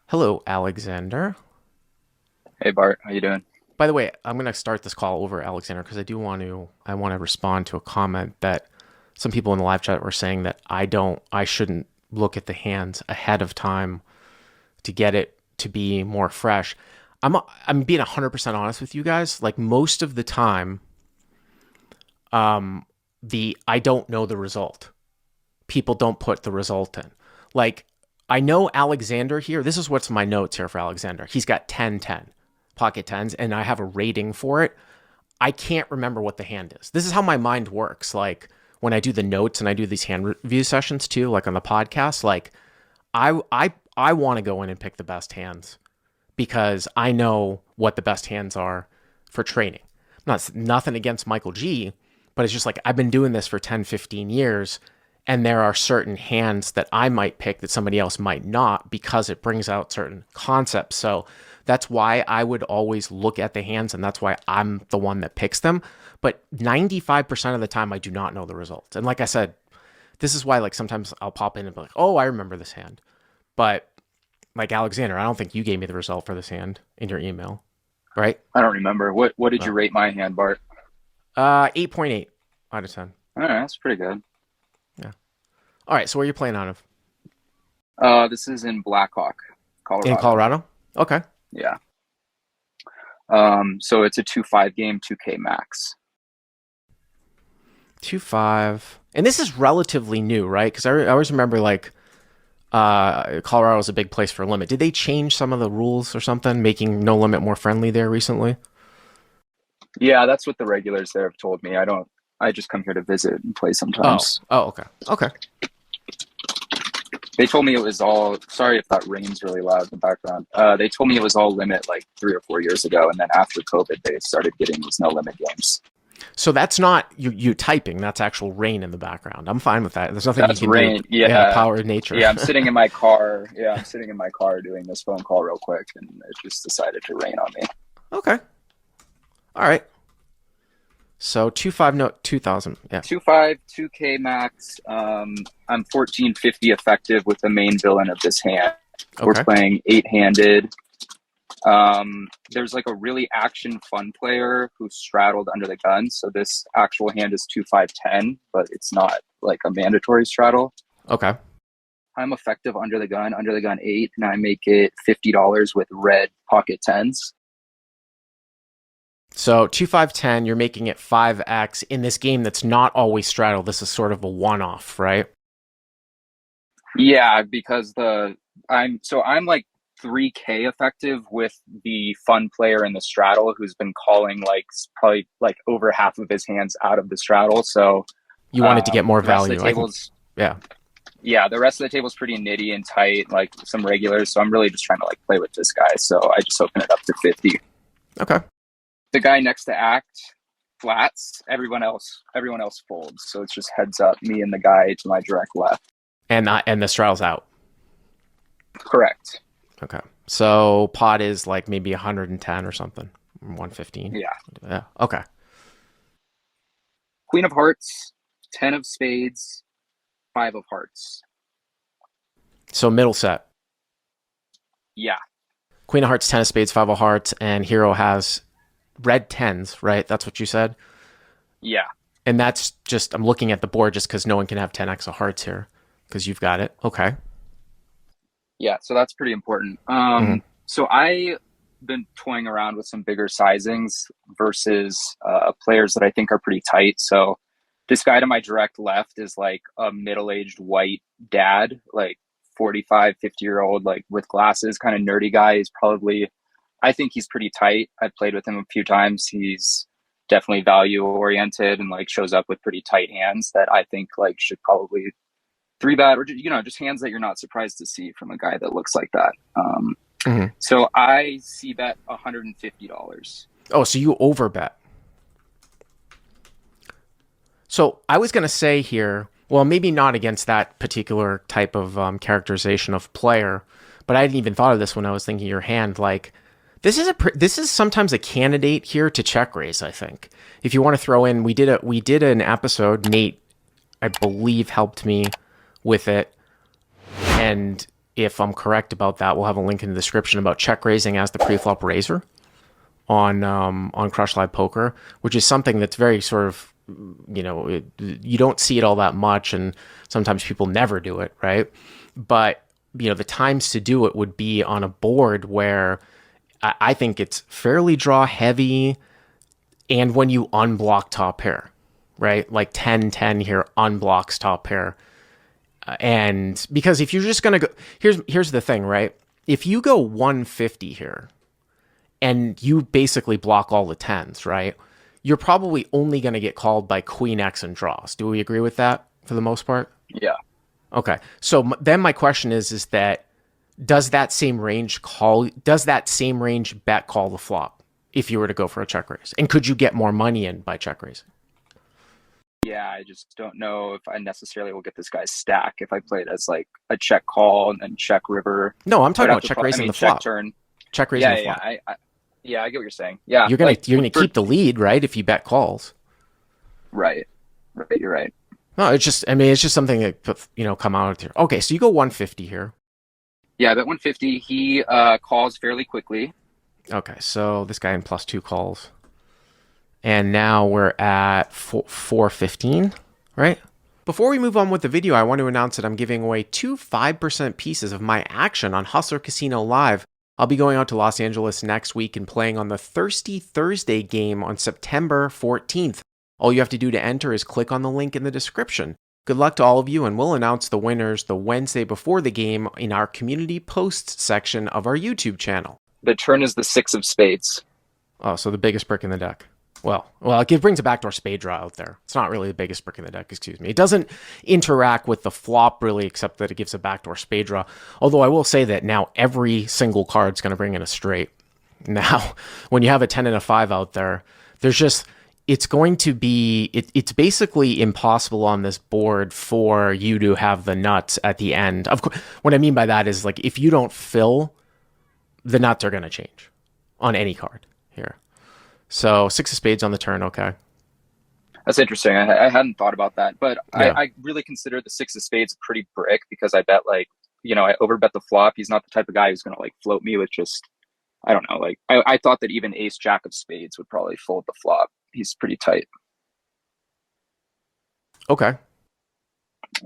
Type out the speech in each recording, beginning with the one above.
Hello, Alexander. Hey Bart, how you doing? By the way, I'm going to start this call over Alexander because I want to respond to a comment that some people in the live chat were saying that I shouldn't look at the hands ahead of time to get it to be more fresh. I'm being 100% honest with you guys. Like most of the time, the I don't know the result. People don't put the result in. Like I know Alexander here. This is what's my notes here for Alexander. He's got 10-10 pocket tens, and I have a rating for it. I can't remember what the hand is. This is how my mind works. Like when I do the notes and I do these hand review sessions too, like on the podcast, like I want to go in and pick the best hands because I know what the best hands are for training. Not nothing against Michael G, but it's just like I've been doing this for 10, 15 years and there are certain hands that I might pick that somebody else might not because it brings out certain concepts. So that's why I would always look at the hands, and that's why I'm the one that picks them. But 95% of the time, I do not know the results. And like I said, this is why like sometimes I'll pop in and be like, oh, I remember this hand. But like Alexander, I don't think you gave me the result for this hand in your email, right? I don't remember. What did you Oh. rate my hand, Bart? 8.8 out of 10. All right, that's pretty good. Yeah. All right, so where are you playing out of? This is in Blackhawk, In Colorado. Colorado? Okay. Yeah. So it's a 2-5 game, 2K max. 2.5. And this is relatively new, right? Because I always remember like Colorado is a big place for limit. Did they change some of the rules or something, making no limit more friendly there recently? Yeah, that's what the regulars there have told me. I don't. I just come here to visit and play Oh, sometimes. oh, okay, okay. They told me it was all. Sorry if that rain's really loud in the background. They told me it was all limit like 3 or 4 years ago, and then after COVID, they started getting these no limit games. So that's not you typing. That's actual rain in the background. I'm fine with that. There's nothing you That's can do. rain. Yeah, Yeah, power of nature. yeah. I'm sitting in my car. Yeah, I'm sitting in my car doing this phone call real quick, and it just decided to rain on me. Okay. All right. So 2.5 no 2,000. Yeah. 2-5, 2K max. I'm 1450 effective with the main villain of this hand. We're Okay. playing eight-handed. There's like a really action fun player who straddled under the gun. So this actual hand is 2-5-10, but it's not like a mandatory straddle. Okay. I'm effective under the gun eight, and I make it $50 with red pocket tens. So 2.5 10. You're making it 5x in this game that's not always straddle. This is sort of a one-off, right? Yeah, because I'm like 3K effective with the fun player in the straddle who's been calling like probably like over half of his hands out of the straddle. So You wanted to get more the rest of value. the I think. tables, Yeah. yeah, the rest of the table's pretty nitty and tight, like some regulars. So I'm really just trying to like play with this guy. So I just open it up to 50. Okay. The guy next to act flats. Everyone else folds. So it's just heads up, me and the guy to my direct left. And the straddle's out. Correct. Okay. So pot is like maybe 110 or something. 115. Yeah. Yeah. Okay. Queen of hearts, 10 of spades, 5 of hearts. So middle set. Yeah. Queen of hearts, 10 of spades, 5 of hearts, and hero has red tens, right? That's what you said. Yeah. And that's just, I'm looking at the board just because no one can have 10x of hearts here because you've got it. Okay. Yeah. So that's pretty important. Mm-hmm. So I been toying around with some bigger sizings versus players that I think are pretty tight. So this guy to my direct left is like a middle-aged white dad, like 45, 50-year old, like with glasses, kind of nerdy guy. He's probably, I think he's pretty tight. I've played with him a few times. He's definitely value oriented and like shows up with pretty tight hands that I think like should probably three bet, or just hands that you're not surprised to see from a guy that looks like that. Mm-hmm. So I see bet $150. Oh, so you overbet. So I was going to say here, well, maybe not against that particular type of characterization of player, but I hadn't even thought of this when I was thinking your hand. Like, this is sometimes a candidate here to check raise. I think if you want to throw in, we did an episode. Nate, I believe, helped me with it, and if I'm correct about that, we'll have a link in the description about check raising as the preflop raiser on Crush Live Poker, which is something that's very sort of, you don't see it all that much, and sometimes people never do it, right? But the times to do it would be on a board where I think it's fairly draw heavy, and when you unblock top pair, right? Like 10-10 here unblocks top pair. And because if you're just going to go, here's the thing, right? If you go 150 here and you basically block all the tens, right? You're probably only going to get called by queen X and draws. Do we agree with that for the most part? Yeah. Okay. So then my question is that does that same range bet call the flop if you were to go for a check raise? And could you get more money in by check raising? Yeah, I just don't know if I necessarily will get this guy's stack if I play it as like a check call and then check river. No, I'm talking about check raising the flop. Check turn. Check raising the flop. I get what you're saying. Yeah, you're gonna keep the lead, right? If you bet calls. Right. You're right. No, it's just something that come out here. Okay, so you go 150 here. Yeah, I bet 150. He calls fairly quickly. Okay, so this guy in +2 calls. And now we're at 415, right? Before we move on with the video, I want to announce that I'm giving away 2 5% pieces of my action on Hustler Casino Live. I'll be going out to Los Angeles next week and playing on the Thirsty Thursday game on September 14th. All you have to do to enter is click on the link in the description. Good luck to all of you, and we'll announce the winners the Wednesday before the game in our community posts section of our YouTube channel. The turn is the 6 of spades. Oh, so the biggest brick in the deck. Well, it brings a backdoor spade draw out there. It's not really the biggest brick in the deck, excuse me. It doesn't interact with the flop really, except that it gives a backdoor spade draw. Although I will say that now every single card's going to bring in a straight. Now, when you have a 10 and a 5 out there, it's going to be, it's basically impossible on this board for you to have the nuts at the end. Of course, what I mean by that is like if you don't fill, the nuts are going to change on any card here. So 6 of spades on the turn, okay. That's interesting. I hadn't thought about that, but yeah. I really consider the 6 of spades a pretty brick because I bet I overbet the flop. He's not the type of guy who's going to float me with just, I don't know. I thought that even ace jack of spades would probably fold the flop. He's pretty tight. Okay.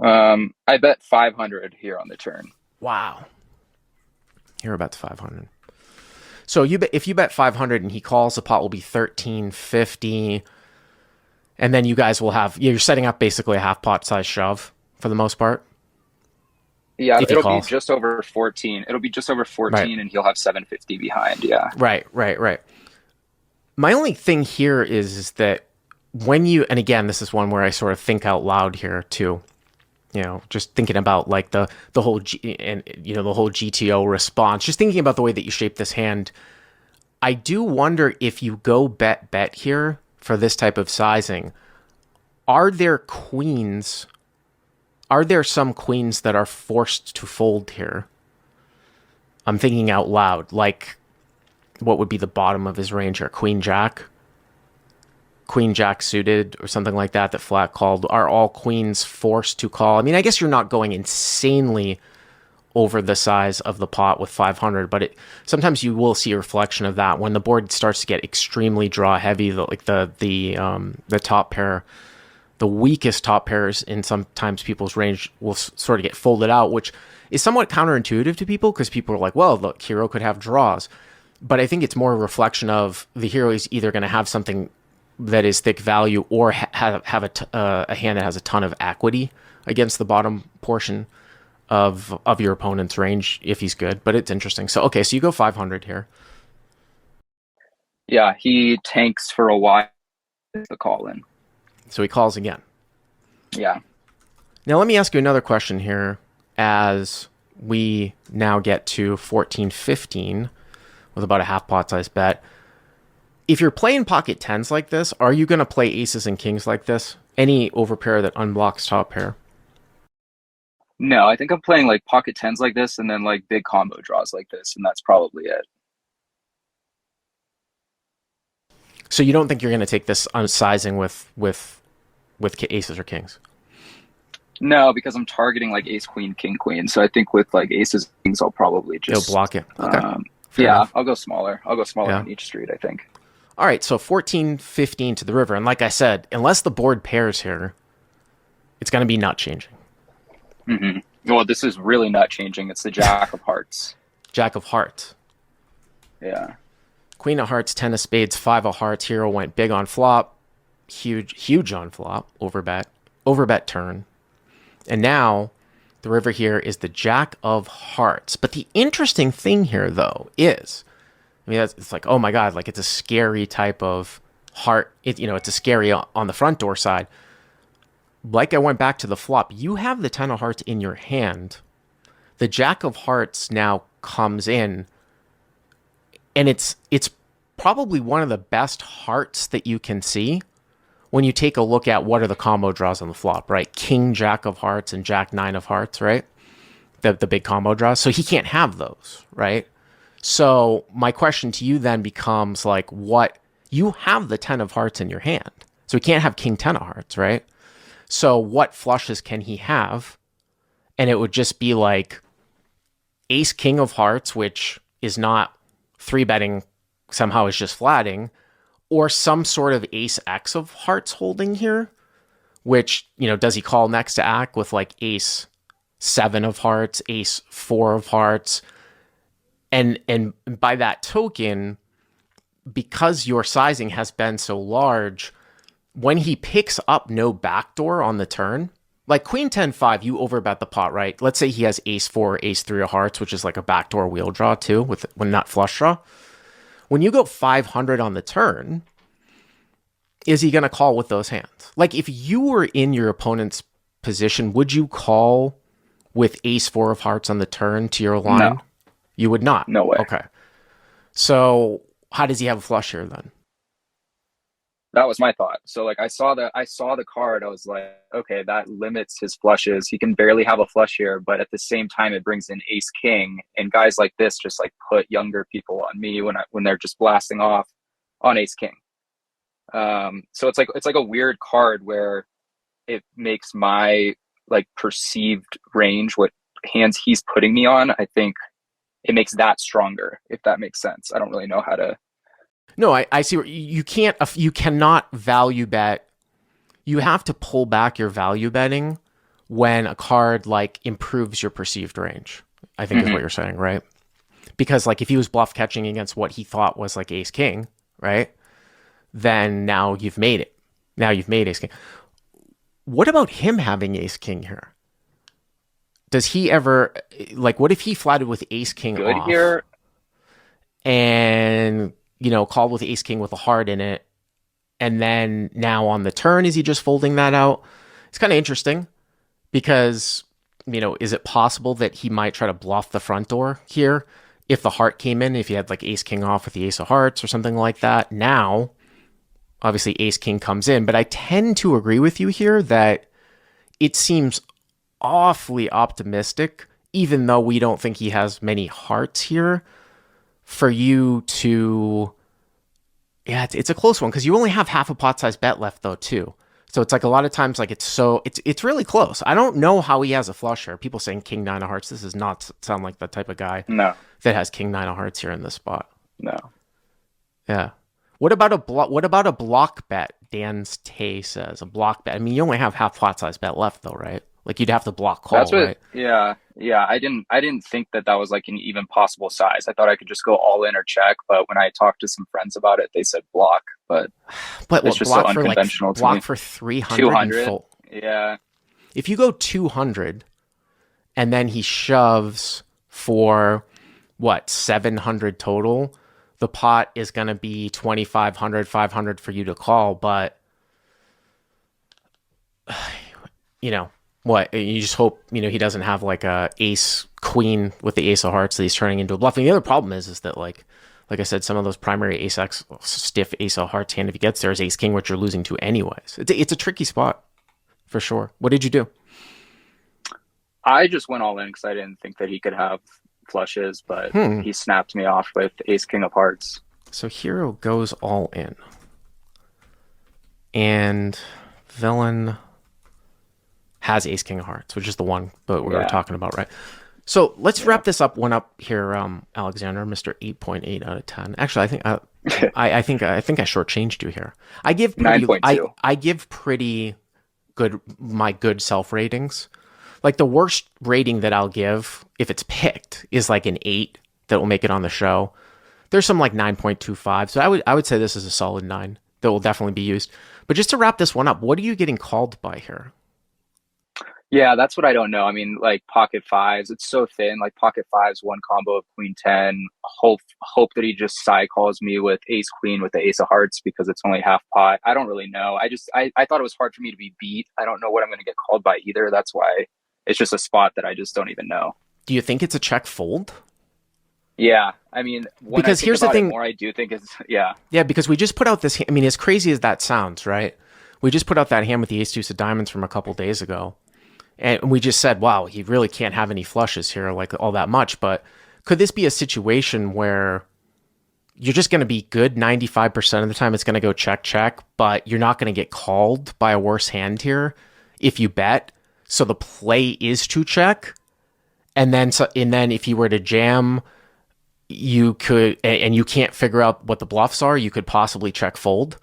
I bet 500 here on the turn. Wow. You're about to 500. So if you bet 500 and he calls, the pot will be 1350, and then you guys will have, you're setting up basically a half pot size shove for the most part. Yeah, it'll be just over 14. It'll be just over 14, right. And he'll have 750 behind. Yeah. Right. My only thing here is that when you, and again, this is one where I sort of think out loud here too. Just thinking about the whole the whole GTO response, just thinking about the way that you shape this hand. I do wonder if you go bet here for this type of sizing, are there some queens that are forced to fold here? I'm thinking out loud, like what would be the bottom of his range here? Queen jack suited or something like that flat called. Are all queens forced to call? I mean, I guess you're not going insanely over the size of the pot with 500, but sometimes you will see a reflection of that when the board starts to get extremely draw heavy. The top pair, the weakest top pairs in sometimes people's range will sort of get folded out, which is somewhat counterintuitive to people because people are like, well, the hero could have draws, but I think it's more a reflection of the hero is either going to have something that is thick value or have a hand that has a ton of equity against the bottom portion of your opponent's range if he's good. But it's interesting. So okay, so you go 500 here. Yeah, he tanks for a while. The call in. So he calls again. Yeah. Now let me ask you another question here as we now get to 14-15 with about a half pot size bet. If you're playing pocket tens like this, are you going to play aces and kings like this? Any overpair that unblocks top pair? No, I think I'm playing pocket tens like this and then big combo draws like this, and that's probably it. So you don't think you're going to take this on sizing with aces or kings? No, because I'm targeting like ace queen king queen. So I think with like aces and kings, I'll probably It'll just block it. Okay. Fair yeah, enough. I'll go smaller. I'll go smaller Yeah. on each street, I think. All right, so 14, 15 to the river. And like I said, unless the board pairs here, it's going to be nut changing. Well, this is really nut changing. It's the jack of hearts. Jack of hearts. Yeah. Queen of hearts, 10 of spades, 5 of hearts. Hero went big on flop. Huge on flop. Overbet turn. And now the river here is the jack of hearts. But the interesting thing here, though, is, I mean, it's like, oh my God, like it's a scary type of heart. It's a scary on the front door side. Like I went back to the flop, you have the 10 of hearts in your hand. The jack of hearts now comes in, and it's probably one of the best hearts that you can see when you take a look at what are the combo draws on the flop, right? King, jack of hearts, and jack, nine of hearts, right? The big combo draws. So he can't have those, right? So my question to you then becomes like, what, you have the 10 of hearts in your hand. So he can't have king 10 of hearts, right? So what flushes can he have? And it would just be like ace king of hearts, which is not three betting, somehow is just flatting, or some sort of ace X of hearts holding here, which, does he call next to act with like ace 7 of hearts, ace 4 of hearts? And by that token, because your sizing has been so large, when he picks up no backdoor on the turn, like queen 10-5, you overbet the pot, right? Let's say he has ace 4, ace 3 of hearts, which is like a backdoor wheel draw too, when not flush draw. When you go 500 on the turn, is he going to call with those hands? Like if you were in your opponent's position, would you call with ace 4 of hearts on the turn to your line? No. You would not. No way. Okay. So how does he have a flush here then? That was my thought. So like I saw the card, I was like, okay, that limits his flushes. He can barely have a flush here, but at the same time it brings in ace king, and guys like this just like put younger people on me when they're just blasting off on ace king. So it's like a weird card where it makes my like perceived range, what hands he's putting me on, I think it makes that stronger, if that makes sense. I don't really know how to. No, I see. You cannot value bet. You have to pull back your value betting when a card like improves your perceived range, I think is what you're saying, right? Because like if he was bluff catching against what he thought was like ace king, right? Then now you've made it. Now you've made ace king. What about him having ace king here? Does he ever, like, what if he flatted with ace king Good off here. and, called with ace king with a heart in it, and then now on the turn, is he just folding that out? It's kind of interesting because, is it possible that he might try to bluff the front door here if the heart came in, if he had like ace king off with the ace of hearts or something like that? Now, obviously ace king comes in, but I tend to agree with you here that it seems awfully optimistic, even though we don't think he has many hearts here, for you to, yeah, it's a close one because you only have half a pot size bet left though too. So it's like a lot of times like it's really close. I don't know how he has a flush here. People saying king 9 of hearts. This does not sound like the type of guy No. that has king 9 of hearts here in this spot. No. Yeah. What about a block bet? Dan's Tay says a block bet. I mean, you only have half pot size bet left though, right? Like you'd have to block call, That's what, right? yeah. I didn't think that was like an even possible size. I thought I could just go all in or check, but when I talked to some friends about it, they said block, but it's just so unconventional to me. Block for 300? 200. Yeah. If you go 200 and then he shoves for what, 700 total, the pot is going to be 2,500, 500 for you to call, but what, you just hope, he doesn't have like a ace queen with the ace of hearts that he's turning into a bluff. And the other problem is that like I said, some of those primary ace X stiff ace of hearts hand, if he gets there, is ace king, which you're losing to anyways. It's a tricky spot for sure. What did you do? I just went all in because I didn't think that he could have flushes, but he snapped me off with ace king of hearts. So hero goes all in. And villain has ace king of hearts, which is the one that we were Yeah. talking about, right? So let's wrap this one up here, Alexander, Mr. 8.8 out of 10. Actually, I think I shortchanged you here. I give pretty 9.2. I give pretty good my good self ratings. Like the worst rating that I'll give if it's picked is like an 8 that will make it on the show. There's some like 9.25. So I would say this is a solid 9 that will definitely be used. But just to wrap this one up, what are you getting called by here? Yeah, that's what I don't know. I mean, like pocket fives, it's so thin. Like pocket fives, one combo of queen 10. Hope that he just side calls me with ace queen with the ace of hearts because it's only half pot. I don't really know. I thought it was hard for me to be beat. I don't know what I'm going to get called by either. That's why it's just a spot that I just don't even know. Do you think it's a check fold? Yeah, I mean, because here's the thing. More, I do think it's yeah. Yeah, because we just put out this. I mean, as crazy as that sounds, right? We just put out that hand with the ace deuce of diamonds from a couple days ago. And we just said, wow, he really can't have any flushes here, like all that much. But could this be a situation where you're just going to be good 95% of the time? It's going to go check, check, but you're not going to get called by a worse hand here if you bet. So the play is to check. And then if you were to jam, you could, and you can't figure out what the bluffs are, you could possibly check fold.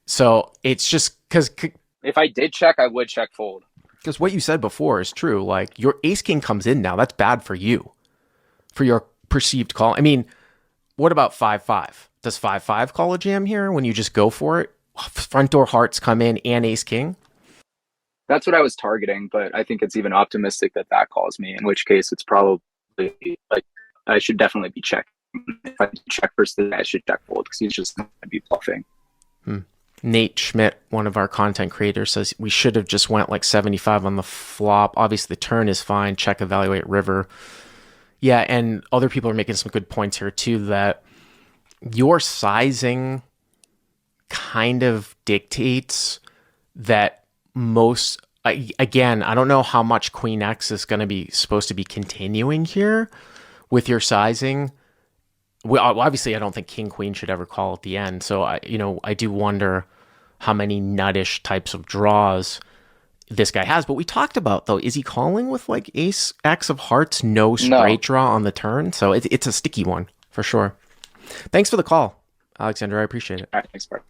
So it's just because if I did check, I would check fold. Because what you said before is true. Like your ace king comes in now. That's bad for you, for your perceived call. I mean, what about 5-5? Does 5-5 call a jam here when you just go for it? Front door hearts come in and ace king. That's what I was targeting, but I think it's even optimistic that calls me. In which case, it's probably like I should definitely be checking. If I check first, then I should check fold because he's just going to be bluffing. Nate Schmidt, one of our content creators, says we should have just went like 75 on the flop. Obviously, the turn is fine. Check, evaluate, river. Yeah, and other people are making some good points here too, that your sizing kind of dictates that most... Again, I don't know how much Queen X is going to be supposed to be continuing here with your sizing. Well, obviously, I don't think King Queen should ever call at the end. So I do wonder how many nuttish types of draws this guy has. But we talked about though, is he calling with like Ace X of Hearts, no straight draw on the turn? So it's a sticky one for sure. Thanks for the call, Alexander. I appreciate it. All right, thanks, Bart.